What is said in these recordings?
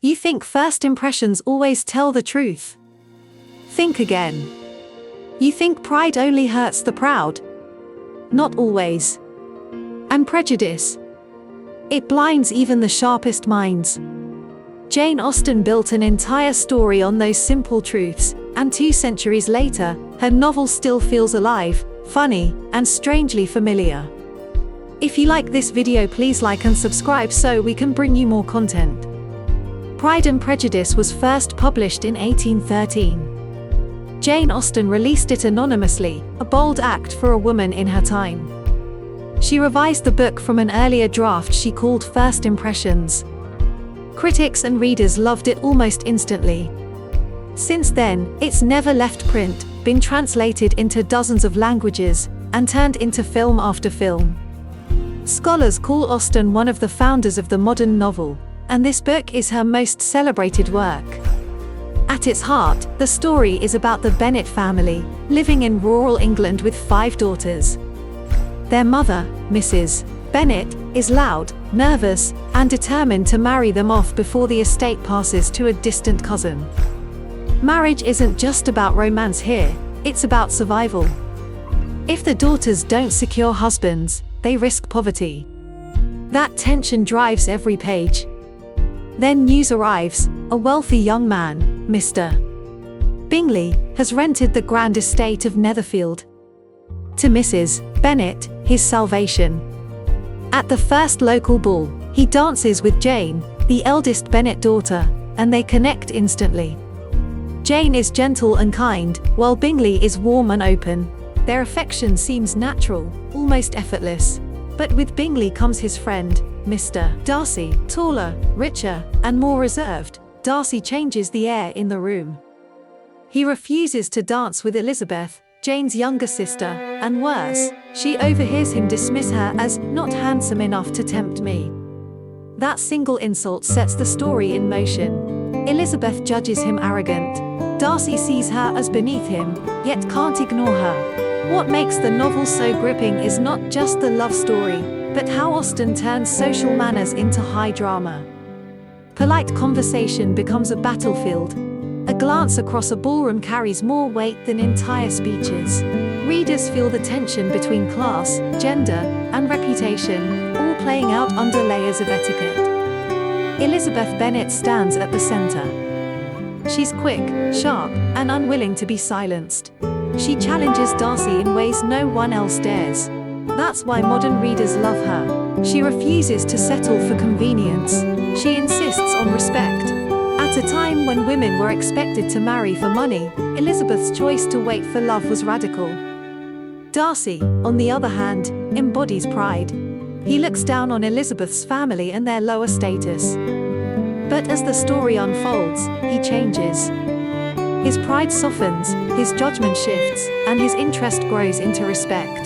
You think first impressions always tell the truth? Think again. You think pride only hurts the proud? Not always. And prejudice? It blinds even the sharpest minds. Jane Austen built an entire story on those simple truths, and 2 centuries later, her novel still feels alive, funny, and strangely familiar. If you like this video, please like and subscribe so we can bring you more content. Pride and Prejudice was first published in 1813. Jane Austen released it anonymously, a bold act for a woman in her time. She revised the book from an earlier draft she called First Impressions. Critics and readers loved it almost instantly. Since then, it's never left print, been translated into dozens of languages, and turned into film after film. Scholars call Austen one of the founders of the modern novel, and this book is her most celebrated work. At its heart, the story is about the Bennet family, living in rural England with 5 daughters. Their mother, Mrs. Bennet, is loud, nervous, and determined to marry them off before the estate passes to a distant cousin. Marriage isn't just about romance here, it's about survival. If the daughters don't secure husbands, they risk poverty. That tension drives every page. Then news arrives: a wealthy young man, Mr. Bingley, has rented the grand estate of Netherfield. To Mrs. Bennet, his salvation. At the first local ball, he dances with Jane, the eldest Bennet daughter, and they connect instantly. Jane is gentle and kind, while Bingley is warm and open. Their affection seems natural, almost effortless. But with Bingley comes his friend, Mr. Darcy, taller, richer, and more reserved. Darcy changes the air in the room. He refuses to dance with Elizabeth, Jane's younger sister, and worse, she overhears him dismiss her as not handsome enough to tempt me. That single insult sets the story in motion. Elizabeth judges him arrogant. Darcy sees her as beneath him, yet can't ignore her. What makes the novel so gripping is not just the love story, but how Austen turns social manners into high drama. Polite conversation becomes a battlefield. A glance across a ballroom carries more weight than entire speeches. Readers feel the tension between class, gender, and reputation, all playing out under layers of etiquette. Elizabeth Bennet stands at the center. She's quick, sharp, and unwilling to be silenced. She challenges Darcy in ways no one else dares. That's why modern readers love her. She refuses to settle for convenience. She insists on respect. At a time when women were expected to marry for money, Elizabeth's choice to wait for love was radical. Darcy, on the other hand, embodies pride. He looks down on Elizabeth's family and their lower status. But as the story unfolds, he changes. His pride softens, his judgment shifts, and his interest grows into respect.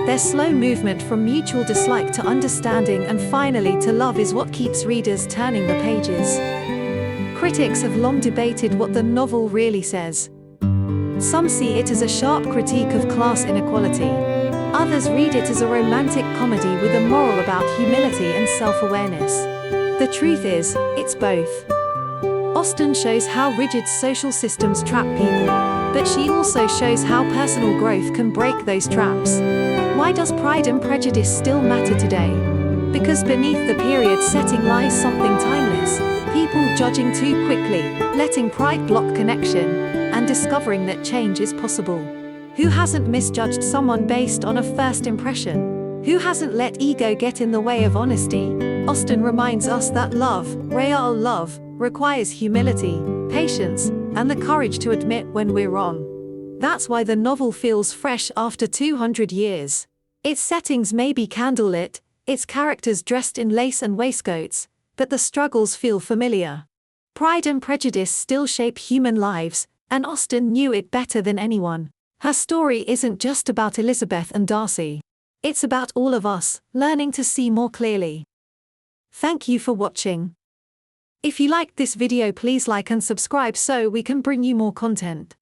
Their slow movement from mutual dislike to understanding and finally to love is what keeps readers turning the pages. Critics have long debated what the novel really says. Some see it as a sharp critique of class inequality. Others read it as a romantic comedy with a moral about humility and self-awareness. The truth is, it's both. Austen shows how rigid social systems trap people, but she also shows how personal growth can break those traps. Why does Pride and Prejudice still matter today? Because beneath the period setting lies something timeless. People judging too quickly, letting pride block connection, and discovering that change is possible. Who hasn't misjudged someone based on a first impression? Who hasn't let ego get in the way of honesty? Austen reminds us that love, real love, requires humility, patience, and the courage to admit when we're wrong. That's why the novel feels fresh after 200 years. Its settings may be candlelit, its characters dressed in lace and waistcoats, but the struggles feel familiar. Pride and Prejudice still shape human lives, and Austen knew it better than anyone. Her story isn't just about Elizabeth and Darcy. It's about all of us, learning to see more clearly. Thank you for watching. If you liked this video, please like and subscribe so we can bring you more content.